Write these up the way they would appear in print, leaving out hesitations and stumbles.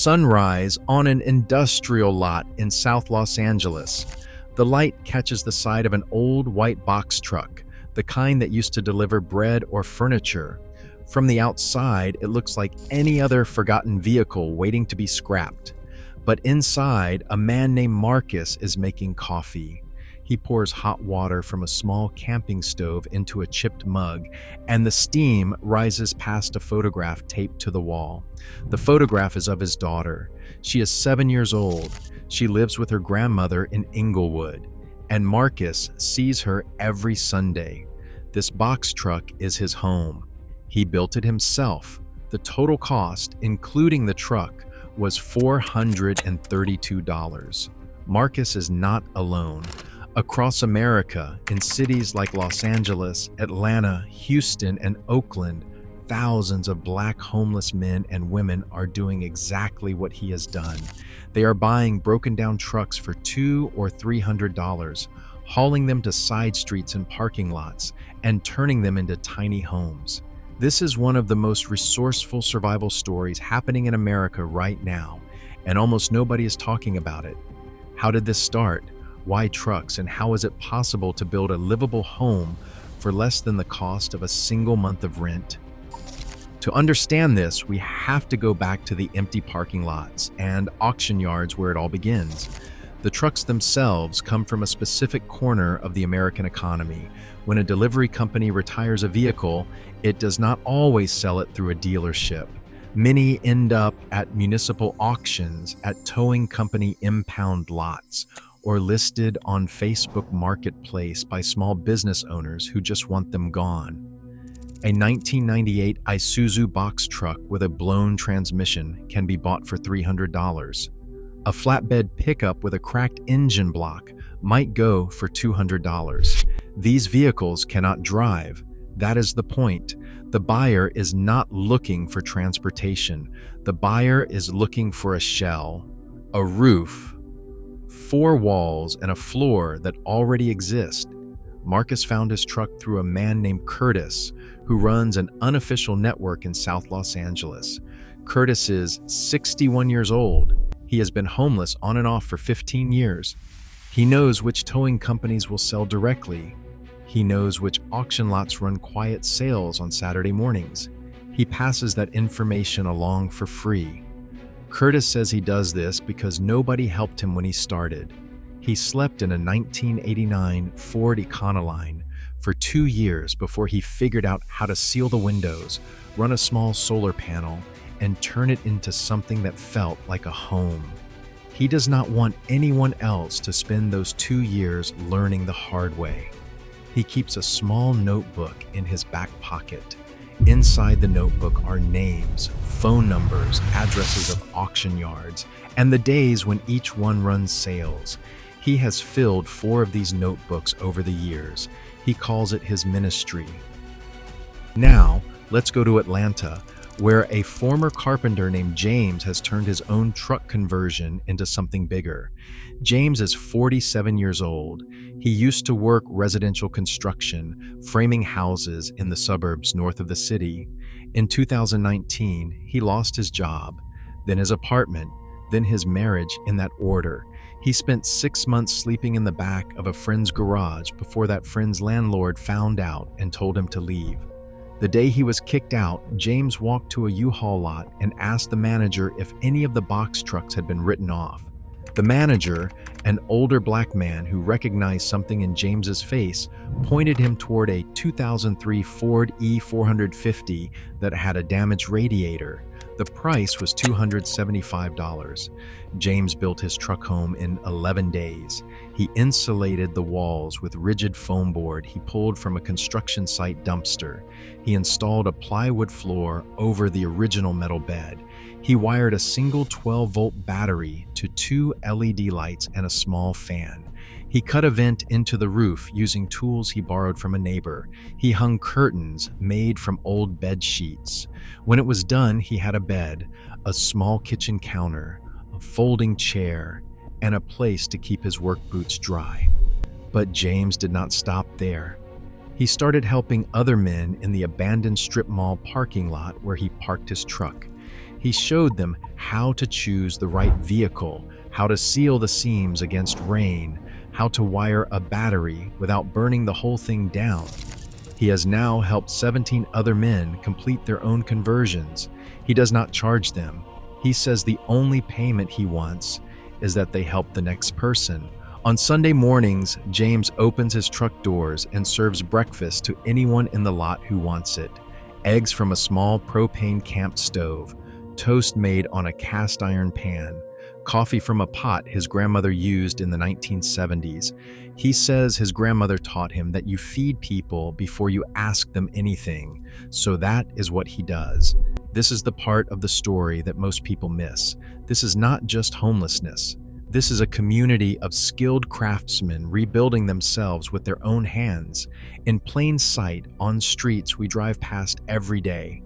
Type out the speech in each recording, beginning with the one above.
Sunrise on an industrial lot in South Los Angeles. The light catches the side of an old white box truck, the kind that used to deliver bread or furniture. From the outside, it looks like any other forgotten vehicle waiting to be scrapped. But inside, a man named Marcus is making coffee. He pours hot water from a small camping stove into a chipped mug, and the steam rises past a photograph taped to the wall. The photograph is of his daughter. She is 7 years old. She lives with her grandmother in Inglewood, and Marcus sees her every Sunday. This box truck is his home. He built it himself. The total cost, including the truck, was $432. Marcus is not alone. Across America, in cities like Los Angeles, Atlanta, Houston, and Oakland, thousands of Black homeless men and women are doing exactly what he has done. They are buying broken-down trucks for $200 or $300, hauling them to side streets and parking lots, and turning them into tiny homes. This is one of the most resourceful survival stories happening in America right now, and almost nobody is talking about it. How did this start? Why trucks, and how is it possible to build a livable home for less than the cost of a single month of rent? To understand this, we have to go back to the empty parking lots and auction yards where it all begins. The trucks themselves come from a specific corner of the American economy. When a delivery company retires a vehicle, it does not always sell it through a dealership. Many end up at municipal auctions, at towing company impound lots, or listed on Facebook Marketplace by small business owners who just want them gone. A 1998 Isuzu box truck with a blown transmission can be bought for $300. A flatbed pickup with a cracked engine block might go for $200. These vehicles cannot drive. That is the point. The buyer is not looking for transportation. The buyer is looking for a shell, a roof, 4 walls, and a floor that already exist. Marcus found his truck through a man named Curtis, who runs an unofficial network in South Los Angeles. Curtis is 61 years old. He has been homeless on and off for 15 years. He knows which towing companies will sell directly. He knows which auction lots run quiet sales on Saturday mornings. He passes that information along for free. Curtis says he does this because nobody helped him when he started. He slept in a 1989 Ford Econoline for 2 years before he figured out how to seal the windows, run a small solar panel, and turn it into something that felt like a home. He does not want anyone else to spend those 2 years learning the hard way. He keeps a small notebook in his back pocket. Inside the notebook are names, phone numbers, addresses of auction yards, and the days when each one runs sales. He has filled 4 of these notebooks over the years. He calls it his ministry. Now, let's go to Atlanta, where a former carpenter named James has turned his own truck conversion into something bigger. James is 47 years old. He used to work residential construction, framing houses in the suburbs north of the city. In 2019, he lost his job, then his apartment, then his marriage in that order. He spent 6 months sleeping in the back of a friend's garage before that friend's landlord found out and told him to leave. The day he was kicked out, James walked to a U-Haul lot and asked the manager if any of the box trucks had been written off. The manager, an older Black man who recognized something in James's face, pointed him toward a 2003 Ford E450 that had a damaged radiator. The price was $275. James built his truck home in 11 days. He insulated the walls with rigid foam board he pulled from a construction site dumpster. He installed a plywood floor over the original metal bed. He wired a single 12-volt battery to 2 LED lights and a small fan. He cut a vent into the roof using tools he borrowed from a neighbor. He hung curtains made from old bed sheets. When it was done, he had a bed, a small kitchen counter, a folding chair, and a place to keep his work boots dry. But James did not stop there. He started helping other men in the abandoned strip mall parking lot where he parked his truck. He showed them how to choose the right vehicle, how to seal the seams against rain, how to wire a battery without burning the whole thing down. He has now helped 17 other men complete their own conversions. He does not charge them. He says the only payment he wants is that they help the next person. On Sunday mornings, James opens his truck doors and serves breakfast to anyone in the lot who wants it. Eggs from a small propane camp stove, toast made on a cast iron pan, coffee from a pot his grandmother used in the 1970s. He says his grandmother taught him that you feed people before you ask them anything, so that is what he does. This is the part of the story that most people miss. This is not just homelessness. This is a community of skilled craftsmen rebuilding themselves with their own hands, in plain sight on streets we drive past every day.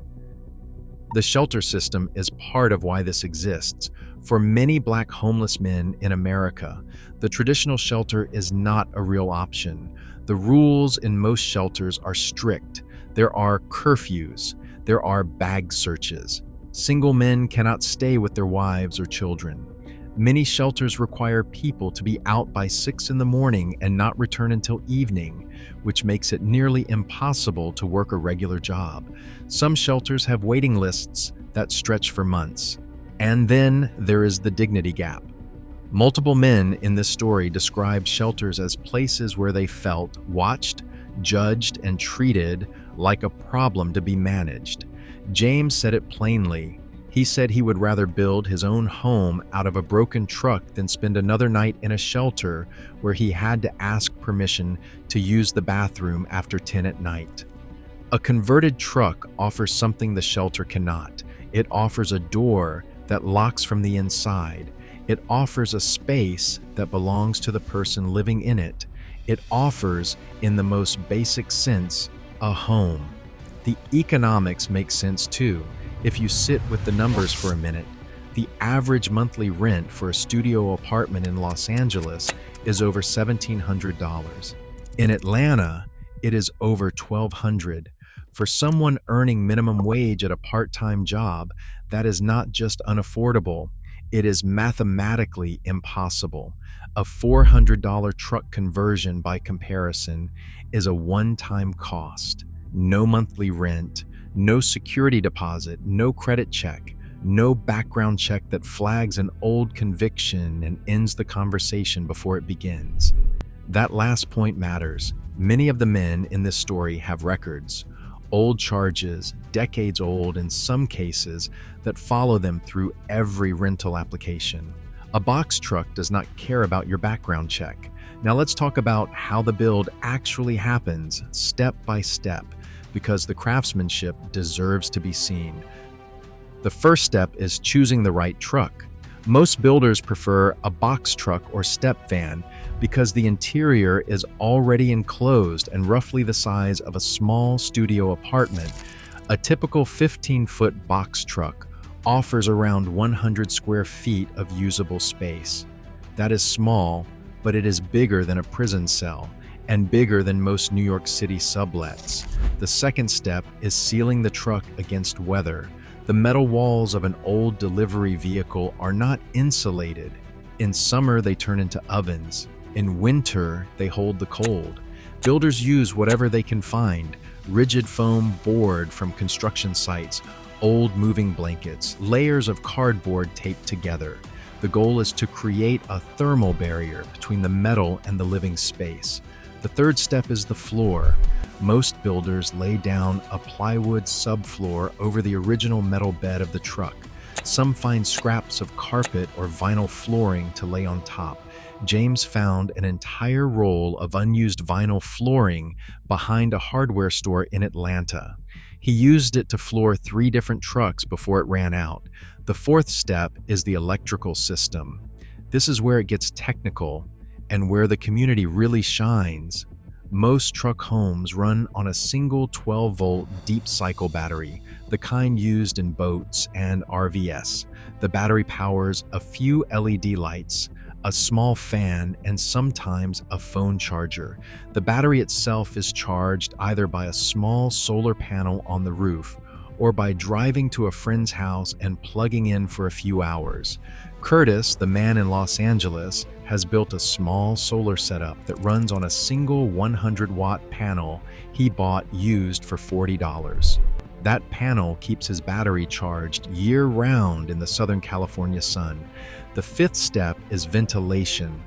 The shelter system is part of why this exists. For many Black homeless men in America, the traditional shelter is not a real option. The rules in most shelters are strict. There are curfews. There are bag searches. Single men cannot stay with their wives or children. Many shelters require people to be out by 6 in the morning and not return until evening, which makes it nearly impossible to work a regular job. Some shelters have waiting lists that stretch for months. And then there is the dignity gap. Multiple men in this story described shelters as places where they felt watched, judged, and treated like a problem to be managed. James said it plainly. He said he would rather build his own home out of a broken truck than spend another night in a shelter where he had to ask permission to use the bathroom after 10 at night. A converted truck offers something the shelter cannot. It offers a door that locks from the inside. It offers a space that belongs to the person living in it. It offers, in the most basic sense, a home. The economics make sense too. If you sit with the numbers for a minute, the average monthly rent for a studio apartment in Los Angeles is over $1,700. In Atlanta, it is over $1,200. For someone earning minimum wage at a part-time job, that is not just unaffordable, it is mathematically impossible. A $400 truck conversion, by comparison, is a one-time cost. No monthly rent, no security deposit, no credit check, no background check that flags an old conviction and ends the conversation before it begins. That last point matters. Many of the men in this story have records, old charges, decades old in some cases, that follow them through every rental application. A box truck does not care about your background check. Now let's talk about how the build actually happens, step by step, because the craftsmanship deserves to be seen. The first step is choosing the right truck. Most builders prefer a box truck or step van because the interior is already enclosed and roughly the size of a small studio apartment. A typical 15-foot box truck offers around 100 square feet of usable space. That is small, but it is bigger than a prison cell and bigger than most New York City sublets. The second step is sealing the truck against weather. The metal walls of an old delivery vehicle are not insulated. In summer, they turn into ovens. In winter, they hold the cold. Builders use whatever they can find: rigid foam board from construction sites, old moving blankets, layers of cardboard taped together. The goal is to create a thermal barrier between the metal and the living space. The third step is the floor. Most builders lay down a plywood subfloor over the original metal bed of the truck. Some find scraps of carpet or vinyl flooring to lay on top. James found an entire roll of unused vinyl flooring behind a hardware store in Atlanta. He used it to floor 3 different trucks before it ran out. The fourth step is the electrical system. This is where it gets technical and where the community really shines. Most truck homes run on a single 12-volt deep cycle battery, the kind used in boats and RVs. The battery powers a few LED lights, a small fan, and sometimes a phone charger. The battery itself is charged either by a small solar panel on the roof or by driving to a friend's house and plugging in for a few hours. Curtis, the man in Los Angeles, has built a small solar setup that runs on a single 100-watt panel he bought used for $40. That panel keeps his battery charged year-round in the Southern California sun. The fifth step is ventilation.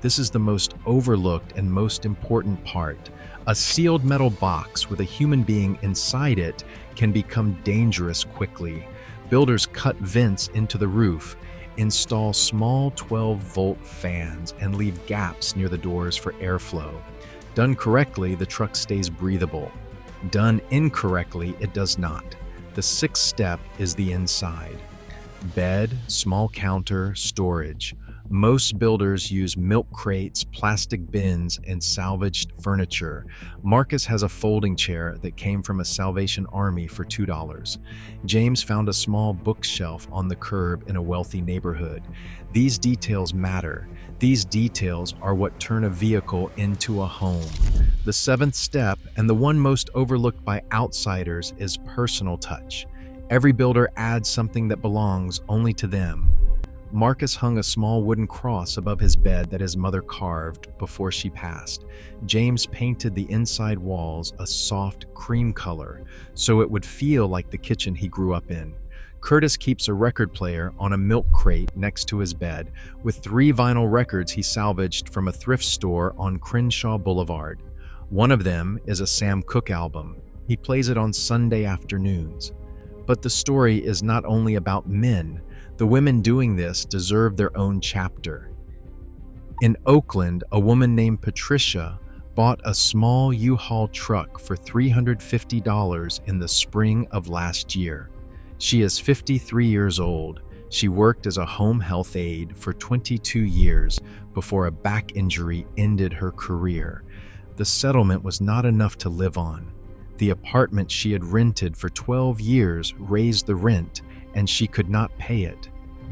This is the most overlooked and most important part. A sealed metal box with a human being inside it can become dangerous quickly. Builders cut vents into the roof, install small 12-volt fans, and leave gaps near the doors for airflow. Done correctly, the truck stays breathable. Done incorrectly, it does not. The sixth step is the inside. Bed, small counter, storage. Most builders use milk crates, plastic bins, and salvaged furniture. Marcus has a folding chair that came from a Salvation Army for $2. James found a small bookshelf on the curb in a wealthy neighborhood. These details matter. These details are what turn a vehicle into a home. The seventh step, and the one most overlooked by outsiders, is personal touch. Every builder adds something that belongs only to them. Marcus hung a small wooden cross above his bed that his mother carved before she passed. James painted the inside walls a soft cream color so it would feel like the kitchen he grew up in. Curtis keeps a record player on a milk crate next to his bed with 3 vinyl records he salvaged from a thrift store on Crenshaw Boulevard. One of them is a Sam Cooke album. He plays it on Sunday afternoons. But the story is not only about men. The women doing this deserve their own chapter. In Oakland, a woman named Patricia bought a small U-Haul truck for $350 in the spring of last year. She is 53 years old. She worked as a home health aide for 22 years before a back injury ended her career. The settlement was not enough to live on. The apartment she had rented for 12 years raised the rent, and she could not pay it.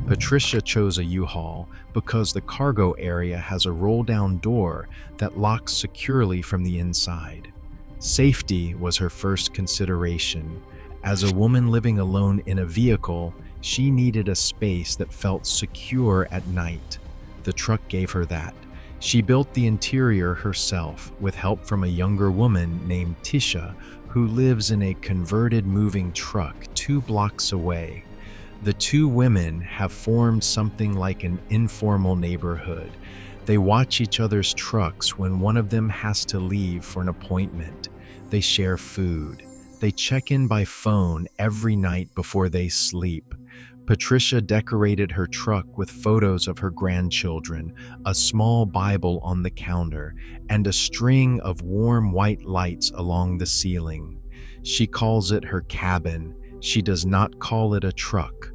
Patricia chose a U-Haul because the cargo area has a roll-down door that locks securely from the inside. Safety was her first consideration. As a woman living alone in a vehicle, she needed a space that felt secure at night. The truck gave her that. She built the interior herself with help from a younger woman named Tisha, who lives in a converted moving truck 2 blocks away. The 2 women have formed something like an informal neighborhood. They watch each other's trucks when one of them has to leave for an appointment. They share food. They check in by phone every night before they sleep. Patricia decorated her truck with photos of her grandchildren, a small Bible on the counter, and a string of warm white lights along the ceiling. She calls it her cabin. She does not call it a truck.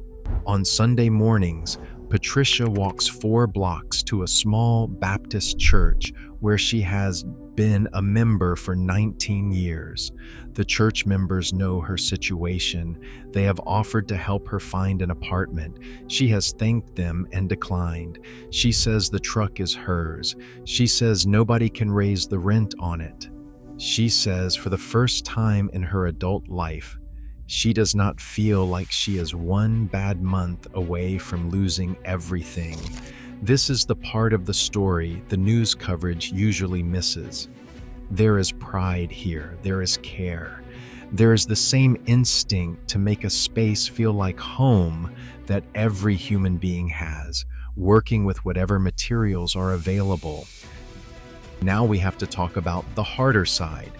On Sunday mornings, Patricia walks 4 blocks to a small Baptist church where she has been a member for 19 years. The church members know her situation. They have offered to help her find an apartment. She has thanked them and declined. She says the truck is hers. She says nobody can raise the rent on it. She says for the first time in her adult life, she does not feel like she is 1 bad month away from losing everything. This is the part of the story the news coverage usually misses. There is pride here. There is care. There is the same instinct to make a space feel like home that every human being has, working with whatever materials are available. Now we have to talk about the harder side.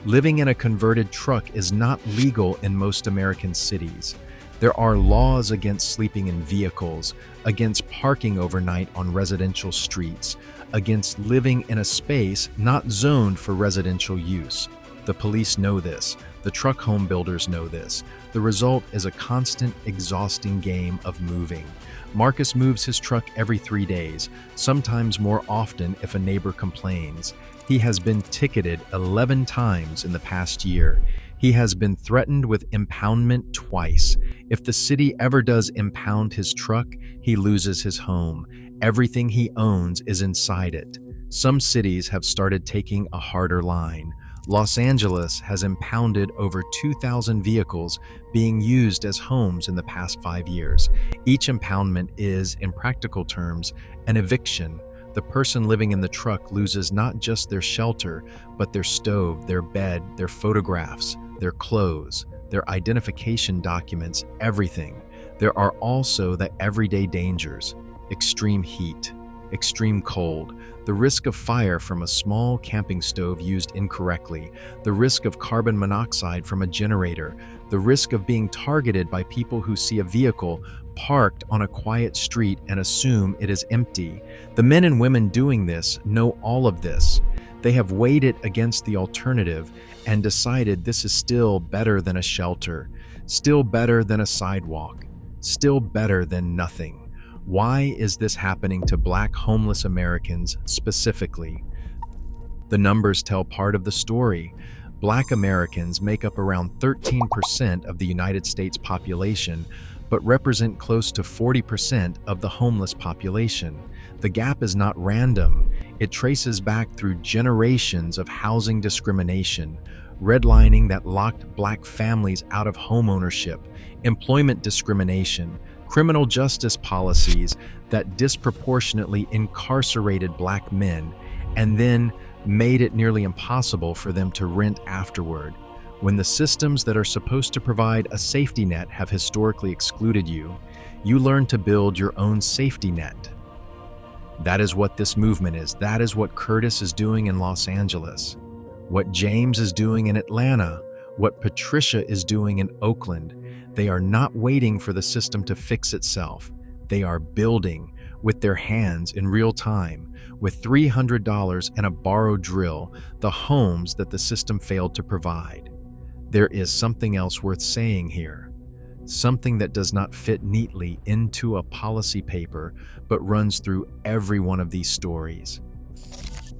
Living in a converted truck is not legal in most American cities. There are laws against sleeping in vehicles, against parking overnight on residential streets, against living in a space not zoned for residential use. The police know this. The truck home builders know this. The result is a constant, exhausting game of moving. Marcus moves his truck every 3 days, sometimes more often if a neighbor complains. He has been ticketed 11 times in the past year. He has been threatened with impoundment twice. If the city ever does impound his truck, he loses his home. Everything he owns is inside it. Some cities have started taking a harder line. Los Angeles has impounded over 2,000 vehicles being used as homes in the past 5 years. Each impoundment is, in practical terms, an eviction. The person living in the truck loses not just their shelter, but their stove, their bed, their photographs, their clothes, their identification documents, everything. There are also the everyday dangers: extreme heat, extreme cold, the risk of fire from a small camping stove used incorrectly, the risk of carbon monoxide from a generator, the risk of being targeted by people who see a vehicle parked on a quiet street and assume it is empty. The men and women doing this know all of this. They have weighed it against the alternative and decided this is still better than a shelter, still better than a sidewalk, still better than nothing. Why is this happening to Black homeless Americans specifically? The numbers tell part of the story. Black Americans make up around 13% of the United States population, but represent close to 40% of the homeless population. The gap is not random. It traces back through generations of housing discrimination, redlining that locked Black families out of homeownership, employment discrimination, criminal justice policies that disproportionately incarcerated Black men, and then made it nearly impossible for them to rent afterward. When the systems that are supposed to provide a safety net have historically excluded you, you learn to build your own safety net. That is what this movement is. That is what Curtis is doing in Los Angeles, what James is doing in Atlanta, what Patricia is doing in Oakland. They are not waiting for the system to fix itself. They are building with their hands in real time, with $300 and a borrowed drill, the homes that the system failed to provide. There is something else worth saying here, something that does not fit neatly into a policy paper, but runs through every one of these stories.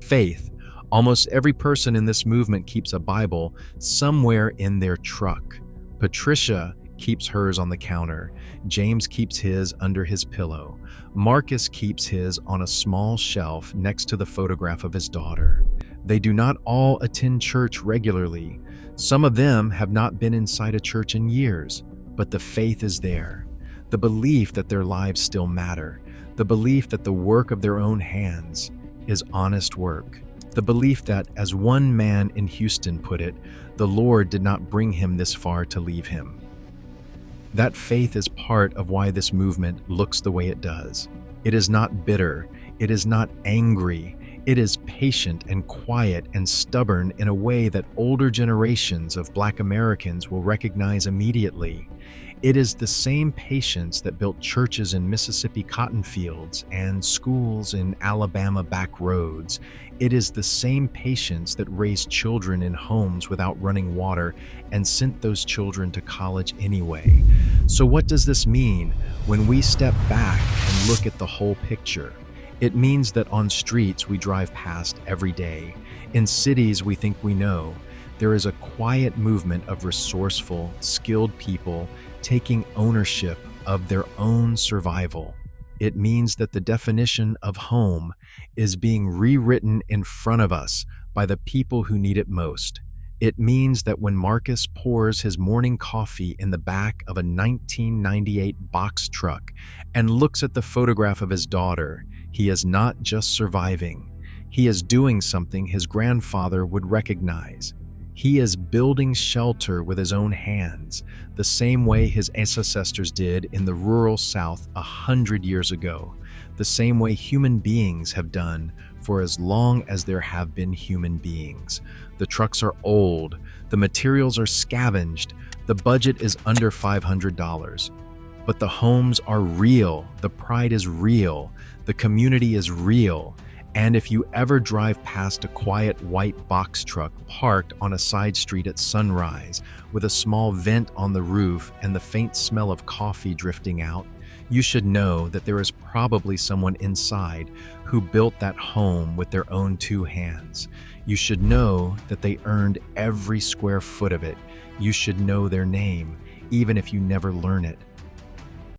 Faith. Almost every person in this movement keeps a Bible somewhere in their truck. Patricia keeps hers on the counter. James keeps his under his pillow. Marcus keeps his on a small shelf next to the photograph of his daughter. They do not all attend church regularly. Some of them have not been inside a church in years, but the faith is there. The belief that their lives still matter. The belief that the work of their own hands is honest work. The belief that, as one man in Houston put it, the Lord did not bring him this far to leave him. That faith is part of why this movement looks the way it does. It is not bitter. It is not angry. It is patient and quiet and stubborn in a way that older generations of Black Americans will recognize immediately. It is the same patience that built churches in Mississippi cotton fields and schools in Alabama back roads. It is the same patience that raised children in homes without running water and sent those children to college anyway. So what does this mean when we step back and look at the whole picture? It means that on streets we drive past every day, in cities we think we know, there is a quiet movement of resourceful, skilled people taking ownership of their own survival. It means that the definition of home is being rewritten in front of us by the people who need it most. It means that when Marcus pours his morning coffee in the back of a 1998 box truck and looks at the photograph of his daughter, he is not just surviving. He is doing something his grandfather would recognize. He is building shelter with his own hands, the same way his ancestors did in the rural South 100 years ago, the same way human beings have done for as long as there have been human beings. The trucks are old, the materials are scavenged, the budget is under $500. But the homes are real, the pride is real, the community is real. And if you ever drive past a quiet white box truck parked on a side street at sunrise with a small vent on the roof and the faint smell of coffee drifting out, you should know that there is probably someone inside who built that home with their own two hands. You should know that they earned every square foot of it. You should know their name, even if you never learn it.